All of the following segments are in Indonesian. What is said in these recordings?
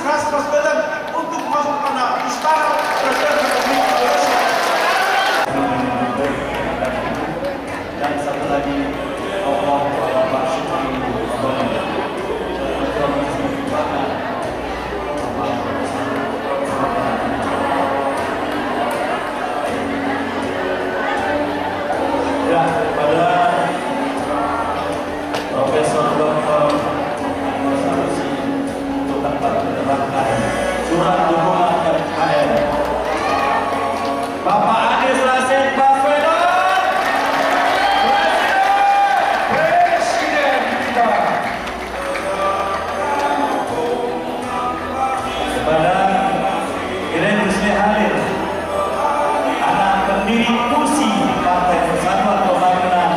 Ras Baswedan untuk masuk ke istana Presiden Republik Indonesia. Dan satu lagi tokoh Pak Syukri ya, kepada Profesor Dr. Sanusi untuk dapat menerangkan surat dukungan KKN Bapak Anies Rashid Baswedan, Presiden kita. Kepada Iren Rusli Halil, anak pendiri kursi Partai Persatuan Pembangunan,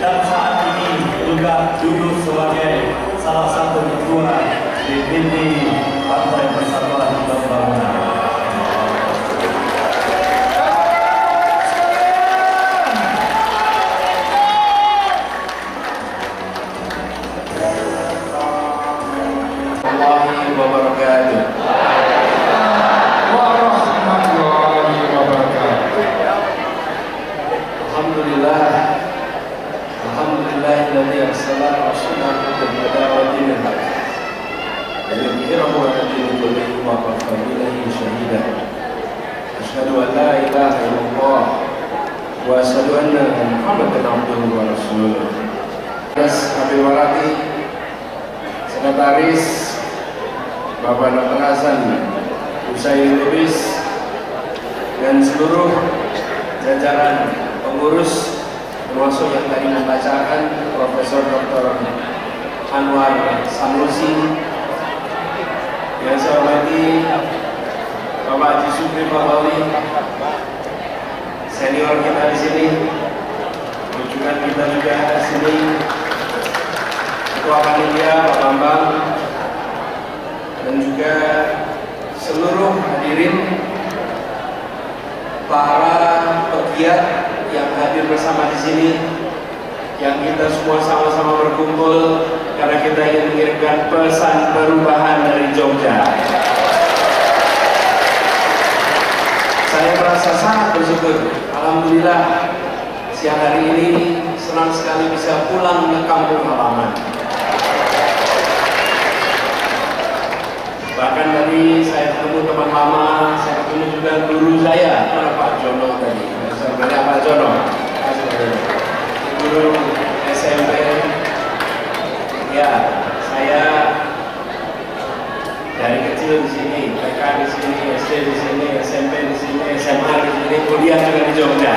dan saat ini juga duduk sebagai salah satu ketua DPD Partai Persatuan Pembangunan. Warahmatullahi wabarakatuh. Alhamdulillahilladzi arsala rasulahu bil huda wa dinil haq liyudhhirahu 'ala dini kullihi wa kafa billahi shahida. Asyhadu an la ilaha illallah wa asyhadu anna Muhammadan abduhu wa rasuluh. Habib Warati, Sekretaris Bapak Dr. Hasan Husaini Lubis, dan seluruh jajaran pengurus, termasuk yang tadi membacakan Profesor Dr. Anwar Sanusi, yang saya hormati Bapak Haji Supri Babawi, senior kita di sini, rujukan kita juga di sini, Ketua Panitia Pak Bambang, dan juga seluruh hadirin, para pegiat yang hadir bersama di sini, yang kita semua sama-sama berkumpul karena kita ingin mengirimkan pesan perubahan dari Jogja. Saya merasa sangat bersyukur. Alhamdulillah, siang hari ini senang sekali bisa pulang ke kampung halaman. Bahkan tadi saya ketemu teman lama, saya ketemu juga guru saya, Pak Jono tadi. Sebenarnya Pak Jono, guru SMP. Ya, saya dari kecil di sini, TK di sini, SD di sini, SMP di sini, SMA di sini, kuliah juga di Jogja.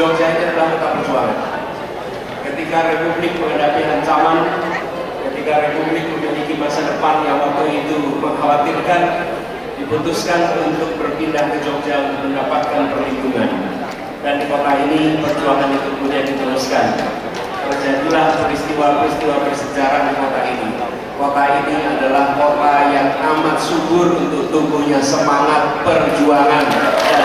Jogja ini adalah kota perjuangan. Ketika Republik menghadapi ancaman, ketika Republik memiliki masa depan yang waktu itu mengkhawatirkan, diputuskan untuk berpindah ke Jogja untuk mendapatkan perlindungan. Dan di kota ini perjuangan itu kemudian diteruskan. Terjadilah peristiwa-peristiwa bersejarah di kota ini. Kota ini adalah kota yang amat subur untuk tumbuhnya semangat perjuangan dan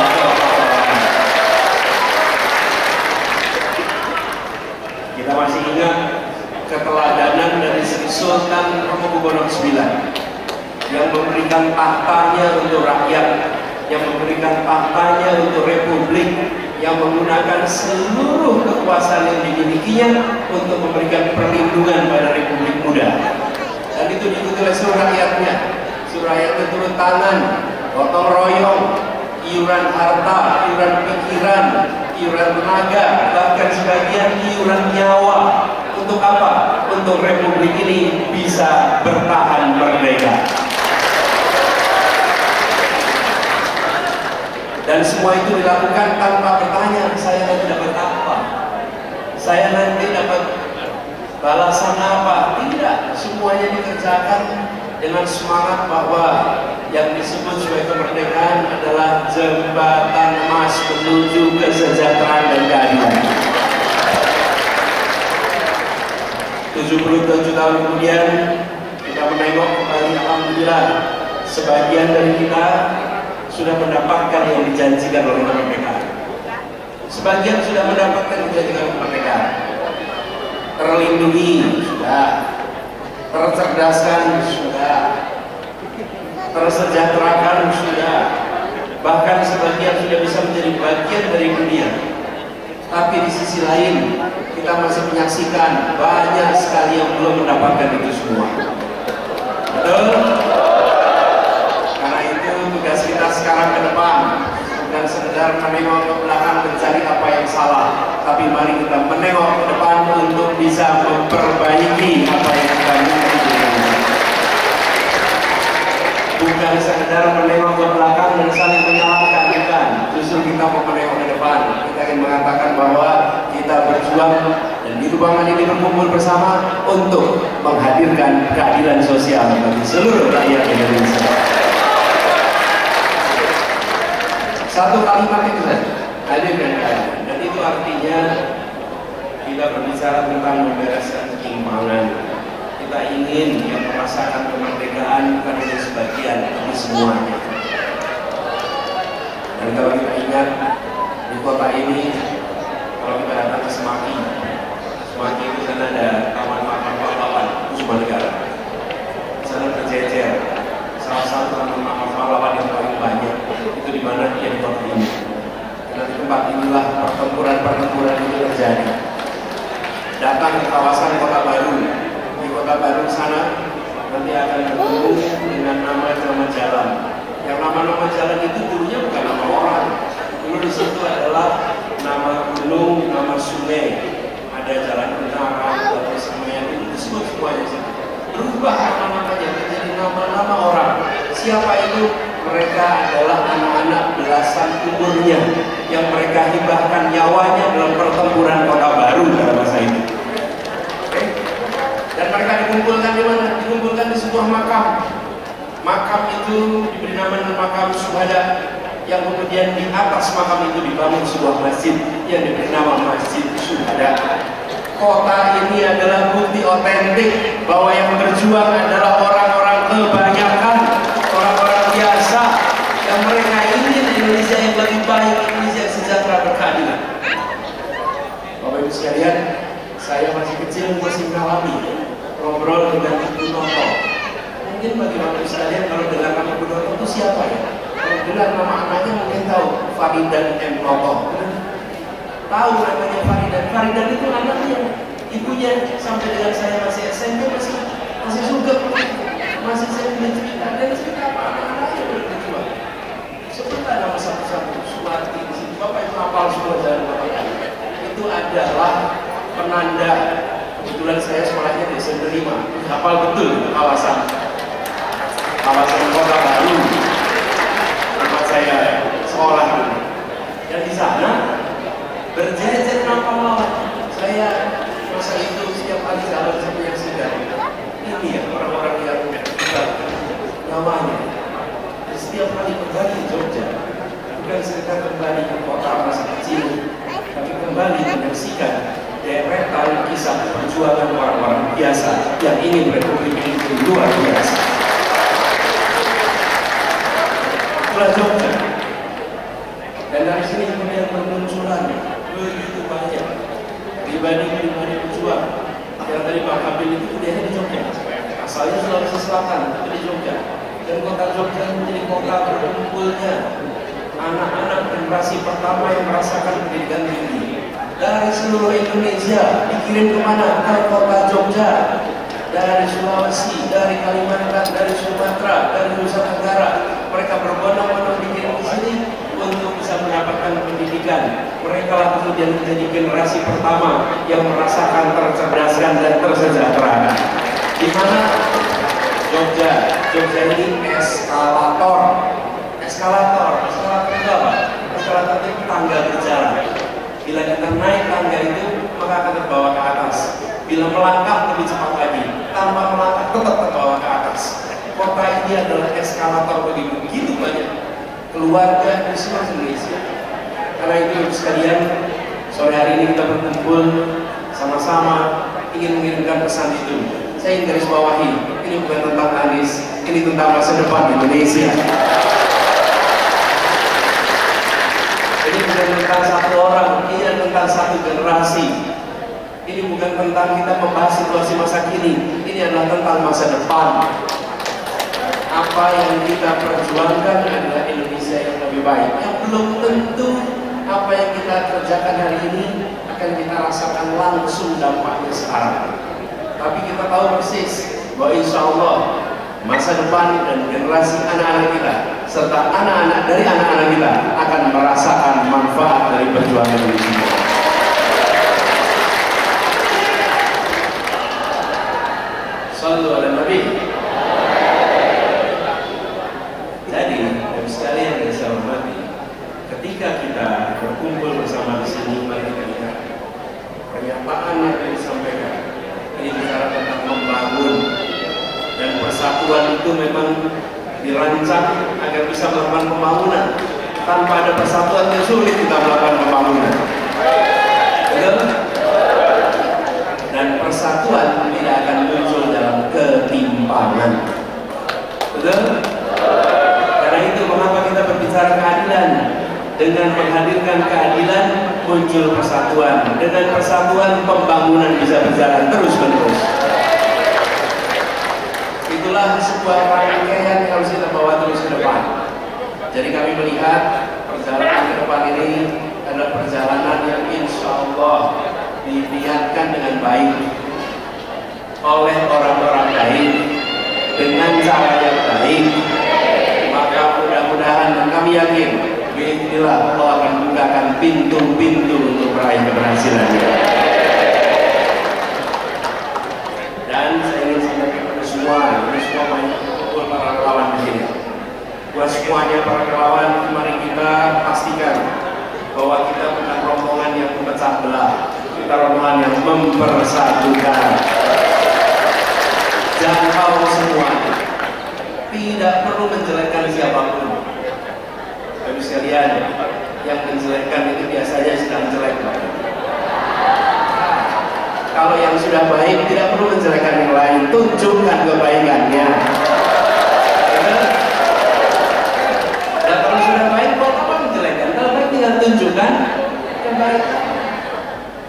kita masih ingat keteladanan dari Sri Sultan Hamengkubuwono IX yang memberikan tahtanya untuk rakyat, yang memberikan tahtanya untuk republik, yang menggunakan seluruh kekuasaan yang dimilikinya untuk memberikan perlindungan pada republik muda. Dan itu diikuti oleh seluruh rakyatnya. Seluruh rakyatnya turun tangan, gotong royong, iuran harta, iuran pikiran, iuran tenaga, bahkan sebagian iuran nyawa. Untuk apa? Untuk republik ini bisa bertahan merdeka. Dan semua itu dilakukan tanpa bertanya, saya nanti dapat apa? Saya nanti dapat balasan apa? Tidak, semuanya dikerjakan dengan semangat bahwa yang disebut sebagai kemerdekaan adalah jembatan emas menuju kesejahteraan dan keadilan. 77 tahun kemudian kita menengok kembali, alhamdulillah sebagian dari kita sudah mendapatkan yang dijanjikan oleh kemerdekaan. Sebagian sudah mendapatkan yang dijanjikan kemerdekaan. Terlindungi sudah, tercerdaskan sudah, tersejahterakan sudah, bahkan sebagian sudah bisa menjadi bagian dari dunia. Tapi di sisi lain kita masih menyaksikan banyak sekali yang belum mendapatkan itu semua. Betul? Karena itu tugas kita sekarang ke depan bukan sekedar menengok ke belakang mencari apa yang salah, tapi mari kita menengok ke depan untuk bisa memperbaiki apa yang kita miliki. Bukan sekedar menengok ke belakang dan saling menyalahkan, bukan. Justru kita mau menengok ke depan. Kita ingin mengatakan bahwa kita berjuang dan di ruangan ini berkumpul bersama untuk menghadirkan keadilan sosial bagi seluruh rakyat Indonesia. Satu kalimat itu saja, hadirkan keadilan. Dan itu artinya kita berbicara tentang membereskan ketimpangan. Kita ingin yang merasakan kemerdekaan bukan hanya sebagian, tapi semuanya. Dan kalau kita ingat di kota ini, kalau kita datang ke Semaki itu kan ada Taman Makam Pahlawan Kusuma Negara. Di sana berjejer salah satu taman makam pahlawan yang paling banyak itu di mana? Ya di kota ini. Karena di tempat inilah pertempuran itu terjadi. Datang ke kawasan Kota Baru. Di Kota Baru sana nanti akan bertemu dengan nama-nama jalan. Yang nama-nama jalan itu dulunya bukan nama orang. Dulu di situ adalah nama gunung, nama sungai. Ada jalan Menara, Jalan Semeru, itu disebut semuanya. Berubah nama-namanya menjadi nama-nama orang. Siapa itu? Mereka adalah anak-anak belasan umurnya yang mereka hibahkan nyawanya dalam pertempuran Kota Baru pada masa itu. Dan mereka dikumpulkan di mana? Dikumpulkan di sebuah makam. Makam itu diberi nama makam Syuhada, yang kemudian di atas makam itu dibangun sebuah masjid yang diberi nama Masjid Syuhada. Kota ini adalah bukti otentik bahwa yang berjuang adalah orang-orang kebanyakan, orang-orang biasa yang mereka ingin Indonesia yang lebih baik, Indonesia yang sejahtera berkeadilan. Bapak Ibu sekalian, saya masih kecil masih mengalami ngobrol dengan Ibu Noto. Mungkin bagi Bapak Ibu sekalian kalau dengar nama Ibu Noto itu siapa ya? Kalau dengar nama anaknya mungkin tahu, Faridan M. Noto. Tahu namanya Faridan. Faridan itu anaknya, ibunya sampai dengan saya masih SMP masih suka, masih saya punya cerita dan cerita apa anak-anaknya berjuang. Sebentar nama satu-satu Suwati di sini. Bapak Ibu hafal semua jalan Bapak Ibu. Itu adalah penanda. Kebetulan saya sekolahnya di SMP 5, hafal betul kawasan Kota Baru tempat saya sekolah dulu. Dan di sana berjejer nama pahlawan. Saya masa itu setiap kali jalan saya menyaksikan ini ya orang-orang yang kita namanya. Setiap kali kembali ke Jogja, bukan sekedar kembali ke kota masa kecil, tapi kembali menyaksikan deretan kisah perjuangan orang-orang biasa yang ingin Republik ini luar biasa. Itulah Jogja. Dan dari sini kemudian bermunculan begitu banyak pribadi-pribadi pejuang yang dari Pak Kabil itu kuliahnya di Jogja, asalnya Sulawesi Selatan tapi di Jogja. Dan kota Jogja menjadi kota berkumpulnya anak-anak generasi pertama yang merasakan pendidikan tinggi dari seluruh Indonesia. Dikirim kemana? Ke kota Jogja. Dari Sulawesi, dari Kalimantan, dari Sumatera, dari Nusa Tenggara, mereka berbondong-bondong dikirim ke sini untuk bisa mendapatkan pendidikan. Mereka lah kemudian menjadi generasi pertama yang merasakan tercerdaskan dan tersejahtera. Di mana? Jogja. Jogja ini eskalator itu apa? Eskalator itu tangga berjalan. Bila kita naik tangga itu, maka akan terbawa ke atas. Bila melangkah lebih cepat lagi, tanpa melangkah tetap terbawa ke atas. Kota ini adalah eskalator bagi begitu banyak keluarga di seluruh Indonesia. Karena itu sekalian, sore hari ini kita berkumpul sama-sama ingin mengirimkan pesan itu. Saya ingin garis bawahi, ini bukan tentang Anies, ini tentang masa depan Indonesia. Ini bukan tentang satu orang, ini tentang satu generasi. Ini bukan tentang kita membahas situasi masa kini, ini adalah tentang masa depan. Apa yang kita perjuangkan adalah Indonesia yang lebih baik. Yang belum tentu apa yang kita kerjakan hari ini akan kita rasakan langsung dampaknya sekarang. Tapi kita tahu persis bahwa insya Allah masa depan dan generasi anak-anak kita serta anak-anak dari anak-anak kita akan merasakan manfaat dari perjuangan ini semua. Sallu ala Nabi. Jadi, dan sekalian yang saya hormati, ketika kita berkumpul bersama di sini, mari kita lihat pernyataan yang disampaikan. Ini bicara tentang membangun, dan persatuan itu memang dirancang agar bisa melakukan pembangunan. Tanpa ada persatuan itu sulit kita melakukan pembangunan. Betul? Dan persatuan tidak akan muncul dalam ketimpangan. Betul? Karena itu mengapa kita berbicara keadilan? Dengan menghadirkan keadilan muncul persatuan. Dengan persatuan pembangunan bisa berjalan terus-menerus. Itulah sebuah rangkaian yang harus kita bawa terus ke depan. Jadi kami melihat perjalanan ke depan ini adalah perjalanan yang insya Allah dilihatkan dengan baik oleh orang-orang baik dengan cara yang baik. Maka mudah-mudahan dan kami yakin bismillah Allah akan bukakan pintu-pintu untuk meraih keberhasilan. Dan saya ingin sampaikan kepada semua banyak kumpul para relawan di sini. Buat semuanya para relawan, mari kita pastikan bahwa kita bukan rombongan yang memecah belah, kita rombongan yang mempersatukan. Jangkau semua, tidak perlu menjelekkan siapapun. Tapi sekalian, yang menjelekkan itu biasanya sedang jelek. Kalau yang sudah baik tidak perlu menjelekkan yang lain, tunjukkan kebaikannya. Dan kalau sudah baik, buat apa menjelekkan? Kalau baik tinggal tunjukkan kebaikan.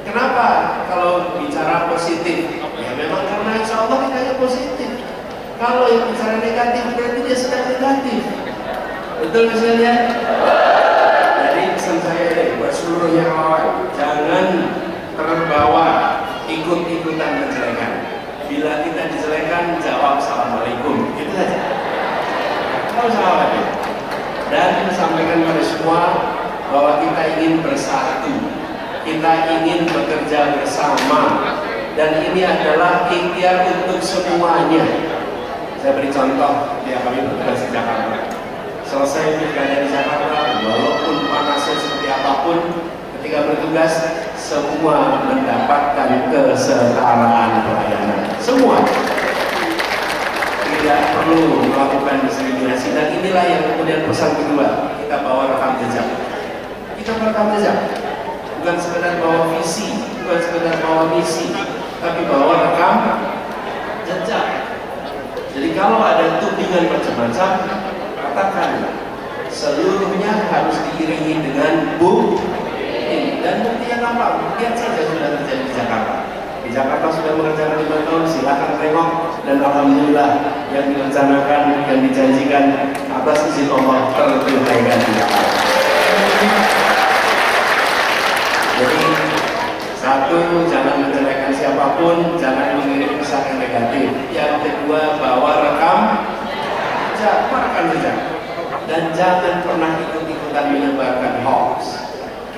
Kenapa? Kalau bicara positif, ya memang karena insya Allah kita positif. Kalau yang bicara negatif, berarti dia sedang negatif. Betul misalnya? Jadi pesan saya buat seluruh yang lawan, jangan terbawa ikut-ikutan menjelekan. Bila kita dijelekan, jawab assalamualaikum. Itu saja. Kalau salah lagi. Dan sampaikan pada semua bahwa kita ingin bersatu, kita ingin bekerja bersama, dan ini adalah ikhtiar untuk semuanya. Saya beri contoh, ya kami bertugas di Jakarta. Selesai pilkada di Jakarta, walaupun panasnya seperti apapun, ketika bertugas semua mendapatkan kesetaraan pelayanan. Semua tidak perlu melakukan diskriminasi, dan inilah yang kemudian pesan kedua, kita bawa rekam jejak. Kita rekam jejak, bukan sekedar bawa visi, bukan sekedar bawa misi, tapi bawa rekam jejak. Jadi kalau ada tudingan macam-macam, katakan seluruhnya harus diiringi dengan bukti, dan bukti yang gampang. Lihat saja sudah terjadi di Jakarta. Di Jakarta sudah mengerjakan 5 tahun, silakan tengok, dan alhamdulillah yang direncanakan, yang dijanjikan atas izin Allah tertunaikan di Jakarta. Jadi satu, jangan menjelekkan siapapun, jangan mengirim pesan yang negatif. Yang kedua, bawa rekam jejak, dan jangan pernah ikut-ikutan menyebarkan hoax.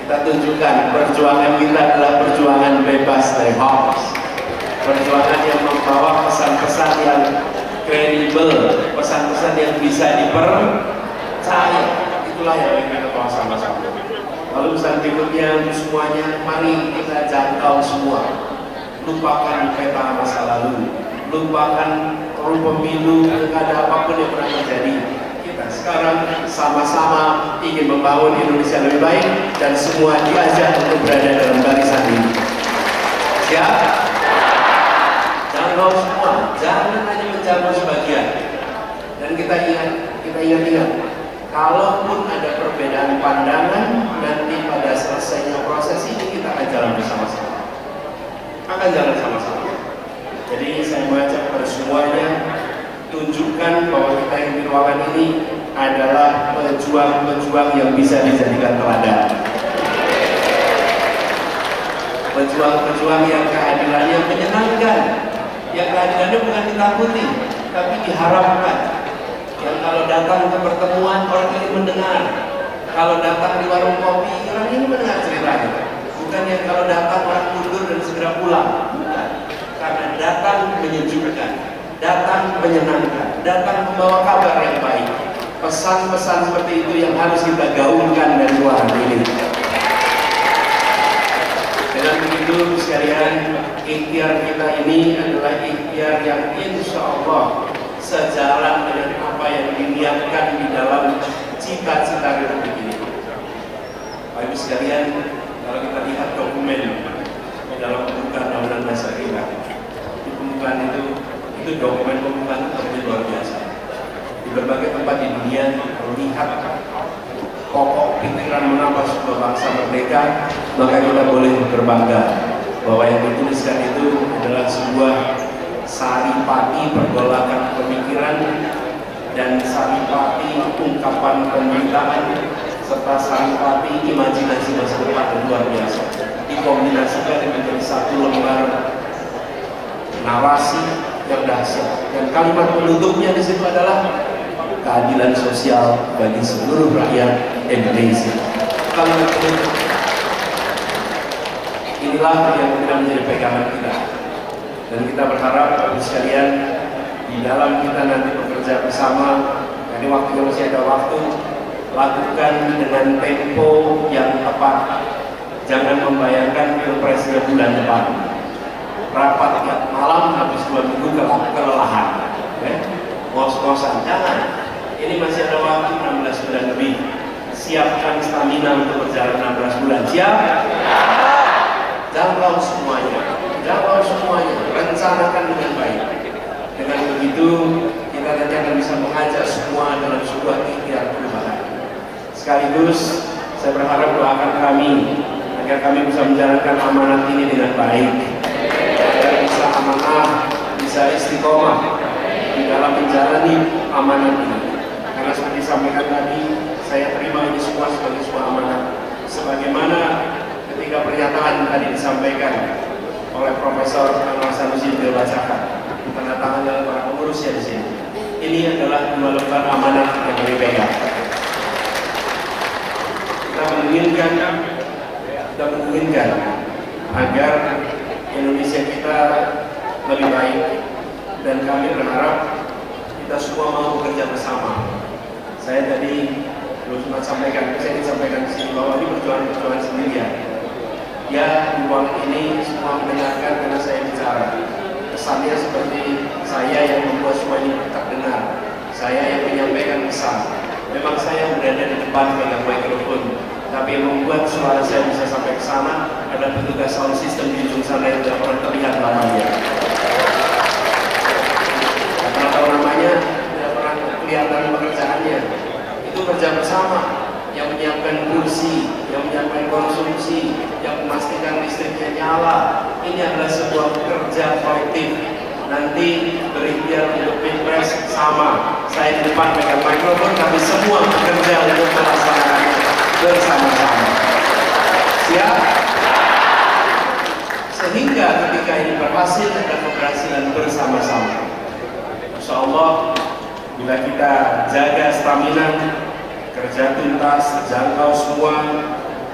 Kita tunjukkan perjuangan kita adalah perjuangan bebas dari hoax, perjuangan yang membawa pesan-pesan yang kredibel, pesan-pesan yang bisa dipercaya. Itulah yang ingin kita bawa sama-sama. Lalu pesan berikutnya untuk semuanya, mari kita jangkau semua. Lupakan peta masa lalu, lupakan pemilu, pilkada apapun yang pernah terjadi. Kita sekarang sama-sama ingin membangun Indonesia lebih baik, dan semua diajak untuk berada dalam barisan ini. Siap? jangkau semua, jangan hanya menjangkau sebagian. Dan kita ingat, kalaupun ada perbedaan pandangan, nanti pada selesainya proses ini kita akan jalan bersama-sama. Jadi saya mengajak kepada semuanya, tunjukkan bahwa kita yang di ruangan ini adalah pejuang-pejuang yang bisa dijadikan teladan. Pejuang-pejuang yang keadilannya menyenangkan, yang keadilannya bukan ditakuti, tapi diharapkan. Yang kalau datang ke pertemuan orang ini mendengar, kalau datang di warung kopi orang ini mendengar ceritanya. Bukan yang kalau datang orang mundur dan segera pulang, bukan. Karena datang menyejukkan, datang menyenangkan, datang membawa kabar yang baik. Pesan-pesan seperti itu yang harus kita gaungkan dari ruangan ini. Dengan begitu sekalian, ikhtiar kita ini adalah ikhtiar yang insya Allah sejalan dengan apa yang diniatkan di dalam cita-cita Republik ini. Bapak Ibu sekalian, kalau kita lihat dokumen di dalam pembukaan Undang-Undang Dasar kita, di pembukaan itu dokumen pembukaan yang luar biasa. Di berbagai tempat di dunia melihat pokok pikiran mengapa sebuah bangsa merdeka, maka kita boleh berbangga bahwa yang dituliskan itu adalah sebuah saripati pergolakan pemikiran dan saripati ungkapan pemberitaan serta saripati imajinasi masa depan yang luar biasa dikombinasikan menjadi satu lembar narasi yang dahsyat, dan kalimat penutupnya di situ adalah keadilan sosial bagi seluruh rakyat Indonesia. Kalimat penutup inilah yang kita menjadi pegangan kita, dan kita berharap Bapak sekalian di dalam kita nanti bekerja bersama. Jadi waktunya masih ada waktu, lakukan dengan tempo yang tepat. Jangan membayangkan pilpresnya bulan depan, rapat tiap malam habis 2 minggu kelelahan, ngos-ngosan. Jangan. Ini masih ada waktu 16 bulan lebih. Siapkan stamina untuk berjalan 16 bulan. Siap? Jangkau semuanya, rencanakan dengan baik. Dengan begitu kita nanti akan bisa mengajak semua dalam sebuah ikhtiar perubahan. Sekaligus saya berharap doakan kami agar kami bisa menjalankan amanat ini dengan baik, agar bisa amanah, bisa istiqomah di dalam menjalani amanat ini. Karena seperti disampaikan tadi, saya terima ini semua sebagai sebuah amanat. Sebagaimana ketika pernyataan tadi disampaikan oleh Profesor Anwar Sanusi dibacakan, tanda tangan dari para pengurusnya di sini. Ini adalah 2 lembar amanat yang kami pegang. Kita menginginkan agar Indonesia kita lebih baik, dan kami berharap kita semua mau bekerja bersama. Saya tadi belum sempat sampaikan, saya ingin sampaikan di sini bahwa ini perjuangan sendirian. Ya, di ruang ini semua mendengarkan karena saya bicara. Kesannya seperti saya yang membuat semua ini terdengar, saya yang menyampaikan pesan. Memang saya berada di depan pegang mikrofon, tapi yang membuat suara saya bisa sampai ke sana ada petugas sound system di ujung sana yang tidak pernah terlihat namanya. Tidak pernah tahu namanya, tidak pernah kelihatan pekerjaannya. Itu kerja bersama, yang menyiapkan kursi, yang menyiapkan konsumsi, yang memastikan listriknya nyala. Ini adalah sebuah kerja kolektif. Nanti berikhtiar untuk pilpres sama. Saya di depan pegang mikrofon, tapi semua bekerja untuk melaksanakan bersama-sama. Siap? Sehingga ketika ini berhasil, ada keberhasilan bersama-sama. Insya Allah, bila kita jaga stamina, kerja tuntas, jangkau semua,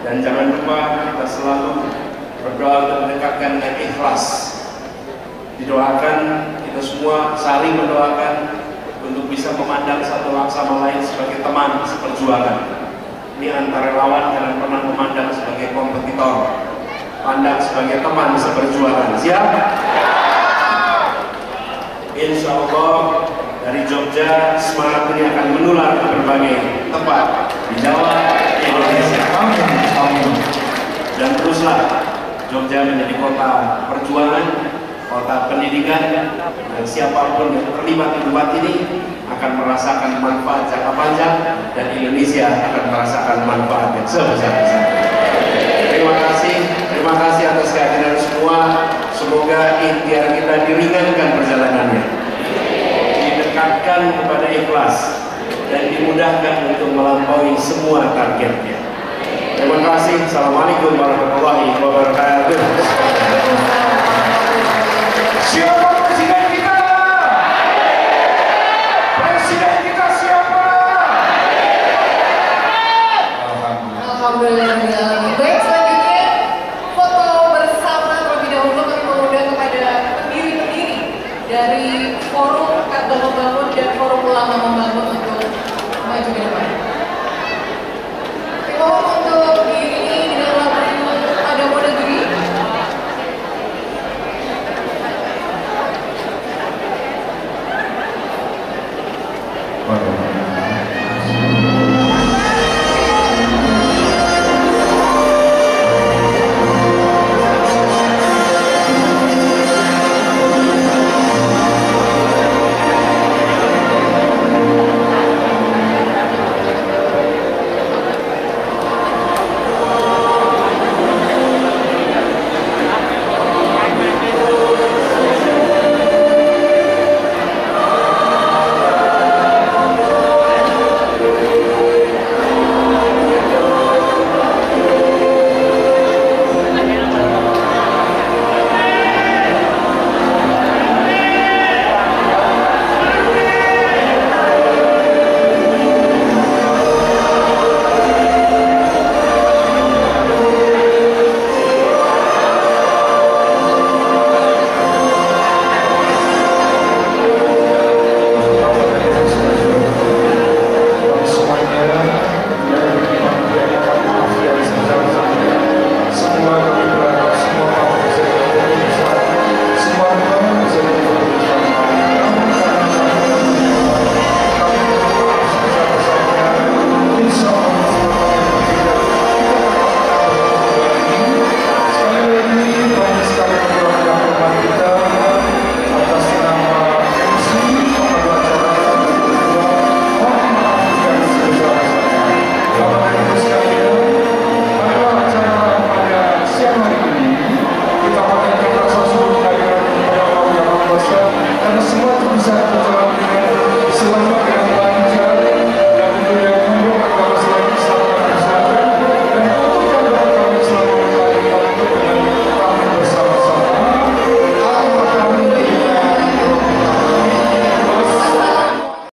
dan jangan lupa kita selalu berdoa untuk mendekatkan dengan ikhlas. Didoakan, kita semua saling mendoakan untuk bisa memandang satu sama lain sebagai teman seperjuangan. Ini antara lawan, jangan pernah memandang sebagai kompetitor, pandang sebagai teman seperjuangan. Siap? Insya Allah dari Jogja semangat ini akan menular ke berbagai tempat di Jawa, di Indonesia. Dan teruslah Jogja menjadi kota perjuangan, kota pendidikan, dan siapapun yang terlibat di tempat ini akan merasakan manfaat jangka panjang, dan Indonesia akan merasakan manfaat yang sebesar-besarnya. Terima kasih atas kehadiran semua. Semoga ikhtiar kita diringankan perjalanannya, didekatkan kepada ikhlas, dan dimudahkan untuk melampaui semua targetnya. Terima kasih. Assalamualaikum warahmatullahi wabarakatuh. Siapa presiden kita? Presiden kita siapa? Alhamdulillah. Baik, selanjutnya foto bersama terlebih dahulu kami mengundang kepada pendiri-pendiri dari Forum Kagak Membangun dan Forum Ulama Membangun untuk maju ke depan. Mohon untuk diiringi dengan lagu Ada Mau Negeri. Karena semua itu bisa